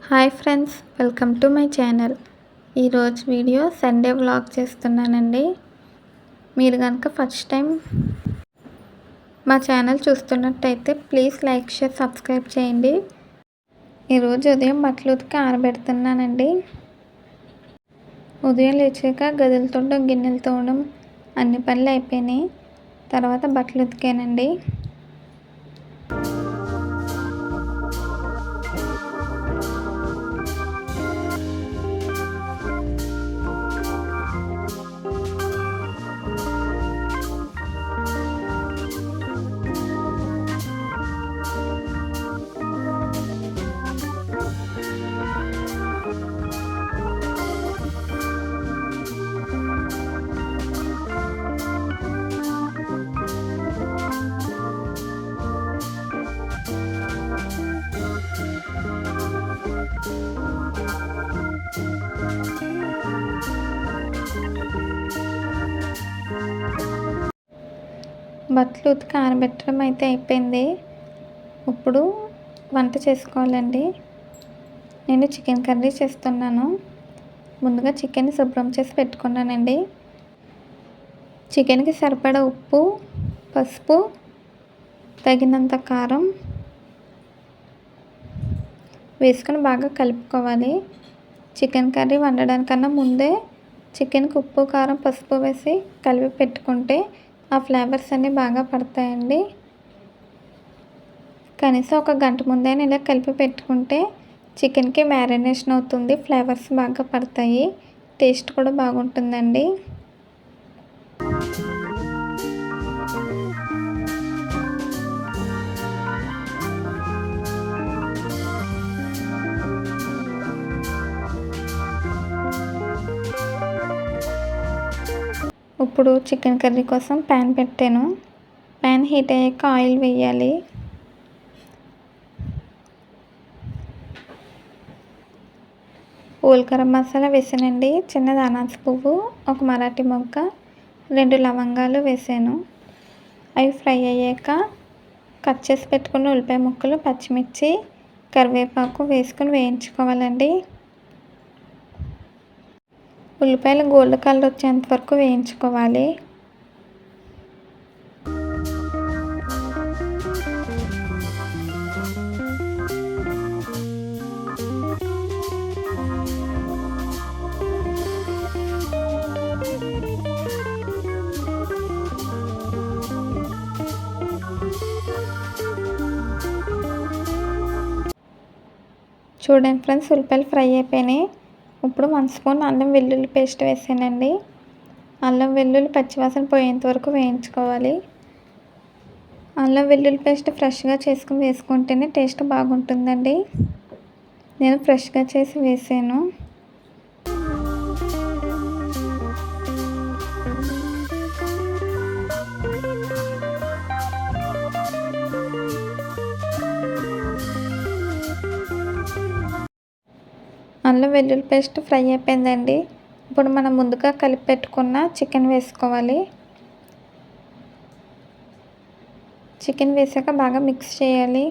Hi friends, welcome to my channel. ఈరోజు video Sunday vlog చేస్తున్నానండి. మీరు కనుక ఫస్ట్ టైం మా ఛానల్ చూస్తున్నట్టయితే ప్లీజ్ లైక్, షేర్, సబ్స్క్రైబ్ చేయండి. ఈరోజు ఉదయం బట్టలు ఉతికి ఆరబెడుతున్నానండి. ఉదయం లేచాక గదులు తోడడం, గిన్నెలు తోడడం అన్ని పనులు అయిపోయినాయి. తర్వాత బట్టలు ఉతికానండి. బట్టలు ఉతికి ఆరబెట్టడం అయితే అయిపోయింది. ఇప్పుడు వంట చేసుకోవాలండి. నేను చికెన్ కర్రీ చేస్తున్నాను. ముందుగా చికెన్ శుభ్రం చేసి పెట్టుకున్నానండి. చికెన్కి సరిపడా ఉప్పు, పసుపు, తగినంత కారం వేసుకొని బాగా కలుపుకోవాలి. చికెన్ కర్రీ వండడానికన్నా ముందే చికెన్కి ఉప్పు, కారం, పసుపు వేసి కలిపి పెట్టుకుంటే ఆ ఫ్లేవర్స్ అన్నీ బాగా పడతాయండి. కనీసం ఒక గంట ముందే ఇలా కలిపి పెట్టుకుంటే చికెన్కి మ్యారినేషన్ అవుతుంది, ఫ్లేవర్స్ బాగా పడతాయి, టేస్ట్ కూడా బాగుంటుందండి. ఇప్పుడు చికెన్ కర్రీ కోసం ప్యాన్ పెట్టాను. ప్యాన్ హీట్ అయ్యాక ఆయిల్ వేయాలి. హోల్ గరం మసాలా వేసానండి. చిన్న అనాస పువ్వు, ఒక మరాఠీ మొగ్గ, 2 లవంగాలు వేసాను. అవి ఫ్రై అయ్యాక కట్ చేసి పెట్టుకున్న ఉల్లిపాయ ముక్కలు, పచ్చిమిర్చి, కరివేపాకు వేసుకొని వేయించుకోవాలండి. ఉల్లిపాయలు గోల్డ్ కలర్ వచ్చేంత వరకు వేయించుకోవాలి. చూడండి ఫ్రెండ్స్, ఉల్లిపాయలు ఫ్రై అయిపోయినాయి. ఇప్పుడు 1 స్పూన్ అల్లం వెల్లుల్లి పేస్ట్ వేసానండి. అల్లం వెల్లుల్లి పచ్చివాసన పోయేంత వరకు వేయించుకోవాలి. అల్లం వెల్లుల్లి పేస్ట్ ఫ్రెష్గా చేసుకుని వేసుకుంటేనే టేస్ట్ బాగుంటుందండి. నేను ఫ్రెష్గా చేసి వేసాను. అల్లం వెల్లుల్లి పేస్ట్ ఫ్రై అయిపోయిందండి. ఇప్పుడు మనం ముందుగా కలిపి పెట్టుకున్న చికెన్ వేసుకోవాలి. చికెన్ వేసాక బాగా మిక్స్ చేయాలి.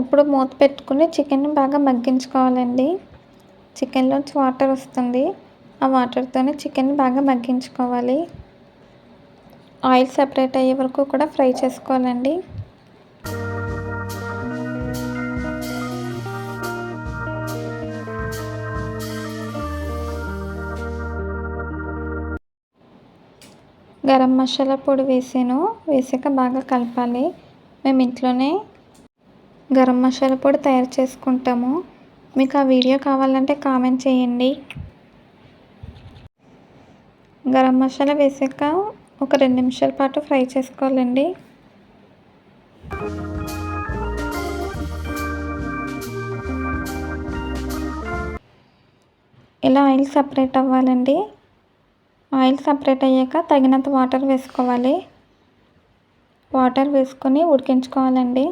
ఇప్పుడు మూత పెట్టుకుని చికెన్ని బాగా మగ్గించుకోవాలండి. చికెన్లోంచి వాటర్ వస్తుంది. ఆ వాటర్తోనే చికెన్ బాగా మగ్గించుకోవాలి. ఆయిల్ సెపరేట్ అయ్యే వరకు కూడా ఫ్రై చేసుకోవాలండి. గరం మసాలా పొడి వేసాక బాగా కలపాలి. మేము ఇంట్లోనే గరం మసాలా పొడి తయారు చేసుకుంటాము. మీకు ఆ వీడియో కావాలంటే కామెంట్ చేయండి. గరం మసాలా వేసాక ఒక 2 నిమిషాల పాటు ఫ్రై చేసుకోవాలండి. ఇలా ఆయిల్ సపరేట్ అవ్వాలండి. ఆయిల్ సపరేట్ అయ్యాక తగినంత వాటర్ వేసుకోవాలి. వాటర్ వేసుకొని ఉడికించుకోవాలండి.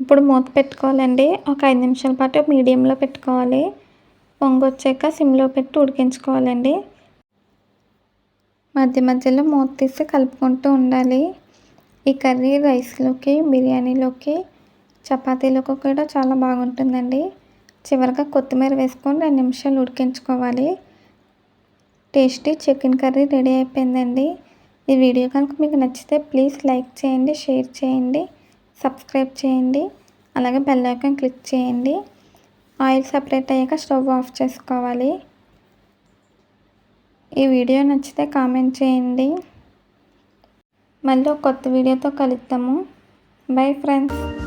ఇప్పుడు మూత పెట్టుకోవాలండి. ఒక 5 నిమిషాల పాటు మీడియంలో పెట్టుకోవాలి. పొంగొచ్చాక సిమ్లో పెట్టి ఉడికించుకోవాలండి. మధ్య మధ్యలో మూత తీసి కలుపుకుంటూ ఉండాలి. ఈ కర్రీ రైస్లోకి, బిర్యానీలోకి, చపాతీలోకి కూడా చాలా బాగుంటుందండి. చివరిగా కొత్తిమీర వేసుకొని 2 నిమిషాలు ఉడికించుకోవాలి. టేస్టీ చికెన్ కర్రీ రెడీ అయిపోయిందండి. ఈ వీడియో కనుక మీకు నచ్చితే ప్లీజ్ లైక్ చేయండి, షేర్ చేయండి, సబ్స్క్రైబ్ చేయండి. అలాగే బెల్ ఐకాన్ క్లిక్ చేయండి. ఆయిల్ సపరేట్ అయ్యాక స్టవ్ ఆఫ్ చేసుకోవాలి. ఈ వీడియో నచ్చితే కామెంట్ చేయండి. మళ్ళీ ఒక కొత్త వీడియోతో కలుద్దాము. Bye friends.